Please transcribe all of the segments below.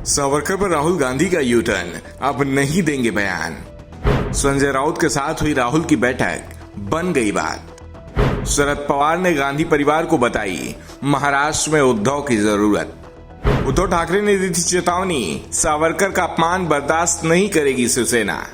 सावरकर पर राहुल गांधी का U turn, अब नहीं देंगे बयान। संजय राउत के साथ हुई राहुल की बैठक, बन गई बात। शरद पवार ने गांधी परिवार को बताई महाराष्ट्र में उद्धव की जरूरत। उद्धव ठाकरे ने दी थी चेतावनी, सावरकर का अपमान बर्दाश्त नहीं करेगी शिवसेना।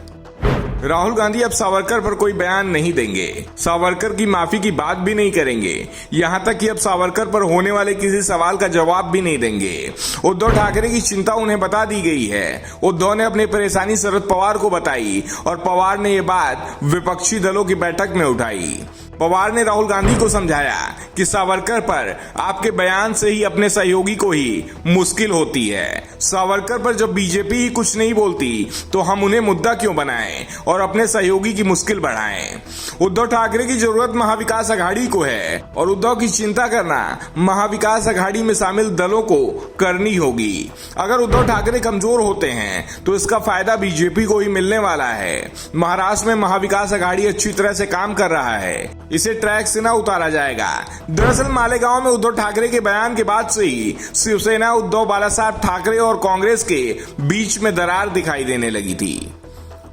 राहुल गांधी अब सावरकर पर कोई बयान नहीं देंगे, सावरकर की माफी की बात भी नहीं करेंगे, यहां तक कि अब सावरकर पर होने वाले किसी सवाल का जवाब भी नहीं देंगे। उद्धव ठाकरे की चिंता उन्हें बता दी गई है। उद्धव ने अपनी परेशानी शरद पवार को बताई और पवार ने यह बात विपक्षी दलों की बैठक में उठाई। पवार ने राहुल गांधी को समझाया कि सावरकर पर आपके बयान से ही अपने सहयोगी को ही मुश्किल होती है। सावरकर पर जब बीजेपी ही कुछ नहीं बोलती तो हम उन्हें मुद्दा क्यों बनाएं और अपने सहयोगी की मुश्किल बढ़ाएं। उद्धव ठाकरे की जरूरत महाविकास अघाड़ी को है और उद्धव की चिंता करना महाविकास अघाड़ी में शामिल दलों को करनी होगी। अगर उद्धव ठाकरे कमजोर होते हैं तो इसका फायदा बीजेपी को ही मिलने वाला है। महाराष्ट्र में महाविकास अघाड़ी अच्छी तरह से काम कर रहा है, इसे ट्रैक से न उतारा जाएगा। दरअसल मालेगांव में उद्धव ठाकरे के बयान के बाद से ही शिवसेना, उद्धव बालासाहब ठाकरे और कांग्रेस के बीच में दरार दिखाई देने लगी थी।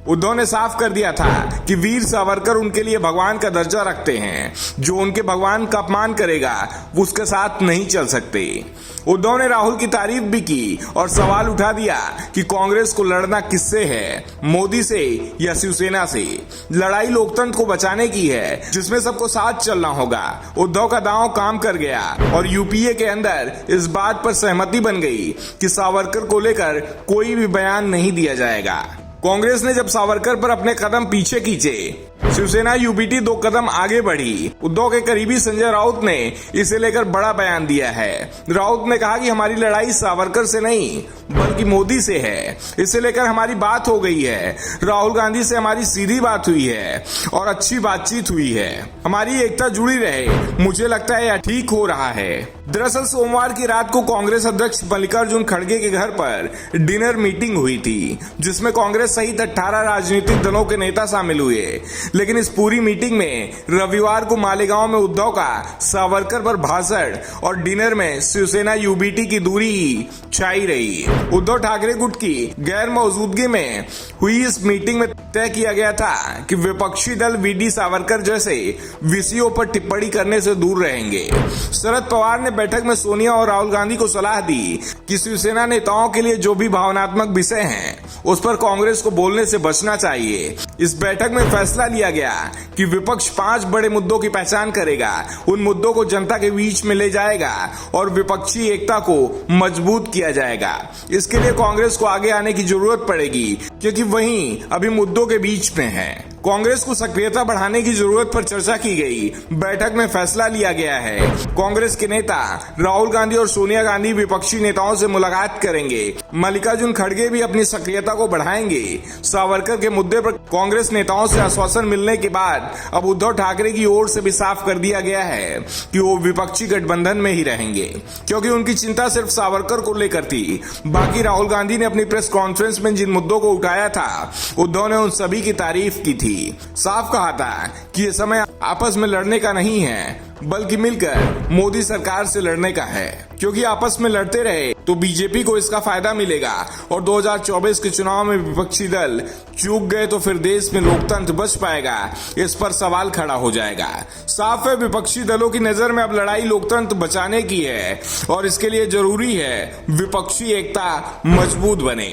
उद्धव ने साफ कर दिया था कि वीर सावरकर उनके लिए भगवान का दर्जा रखते हैं, जो उनके भगवान का अपमान करेगा वो उसके साथ नहीं चल सकते। उद्धव ने राहुल की तारीफ भी की और सवाल उठा दिया कि कांग्रेस को लड़ना किससे है, मोदी से या शिवसेना से। लड़ाई लोकतंत्र को बचाने की है, जिसमें सबको साथ चलना होगा। उद्धव का दांव काम कर गया और यूपीए के अंदर इस बात पर सहमति बन गई कि सावरकर को लेकर कोई भी बयान नहीं दिया जाएगा। कांग्रेस ने जब सावरकर पर अपने कदम पीछे खींचे, शिवसेना यूबीटी 2 कदम आगे बढ़ी। उद्धव के करीबी संजय राउत ने इसे लेकर बड़ा बयान दिया है। राउत ने कहा कि हमारी लड़ाई सावरकर से नहीं बल्कि मोदी से है, इसे लेकर हमारी बात हो गई है। राहुल गांधी से हमारी सीधी बात हुई है और अच्छी बातचीत हुई है, हमारी एकता जुड़ी रहे। मुझे लगता है यह ठीक हो रहा है। दरअसल सोमवार की रात को कांग्रेस अध्यक्ष मल्लिकार्जुन खड़गे के घर पर डिनर मीटिंग हुई थी, जिसमें कांग्रेस सहित 18 राजनीतिक दलों के नेता शामिल हुए। लेकिन इस पूरी मीटिंग में रविवार को मालेगांव में उद्धव का सावरकर पर भाषण और डिनर में शिवसेना यूबीटी की दूरी ही छाई रही। उद्धव ठाकरे गुट की गैर मौजूदगी में हुई इस मीटिंग में तय किया गया था कि विपक्षी दल वीडी सावरकर जैसे विषयों पर टिप्पणी करने से दूर रहेंगे। शरद पवार ने बैठक में सोनिया और राहुल गांधी को सलाह दी कि शिवसेना नेताओं के लिए जो भी भावनात्मक विषय हैं उस पर कांग्रेस को बोलने से बचना चाहिए। इस बैठक में फैसला लिया गया कि विपक्ष 5 बड़े मुद्दों की पहचान करेगा, उन मुद्दों को जनता के बीच में ले जाएगा और विपक्षी एकता को मजबूत किया जाएगा। इसके लिए कांग्रेस को आगे आने की जरूरत पड़ेगी, क्योंकि वहीं अभी मुद्दों के बीच में है। कांग्रेस को सक्रियता बढ़ाने की जरूरत पर चर्चा की गई। बैठक में फैसला लिया गया है कांग्रेस के नेता राहुल गांधी और सोनिया गांधी विपक्षी नेताओं से मुलाकात करेंगे। मल्लिकार्जुन खड़गे भी अपनी सक्रियता को बढ़ाएंगे। सावरकर के मुद्दे पर कांग्रेस नेताओं से आश्वासन मिलने के बाद अब उद्धव ठाकरे की ओर से भी साफ कर दिया गया है कि वो विपक्षी गठबंधन में ही रहेंगे, क्योंकि उनकी चिंता सिर्फ सावरकर को लेकर थी। बाकी राहुल गांधी ने अपनी प्रेस कॉन्फ्रेंस में जिन मुद्दों को उठाया था, उद्धव ने उन सभी की तारीफ की थी। साफ कहा था कि ये समय आपस में लड़ने का नहीं है बल्कि मिलकर मोदी सरकार से लड़ने का है, क्योंकि आपस में लड़ते रहे तो बीजेपी को इसका फायदा मिलेगा और 2024 के चुनाव में विपक्षी दल चूक गए तो फिर देश में लोकतंत्र बच पाएगा, इस पर सवाल खड़ा हो जाएगा। साफ है विपक्षी दलों की नजर में अब लड़ाई लोकतंत्र बचाने की है और इसके लिए जरूरी है विपक्षी एकता मजबूत बने।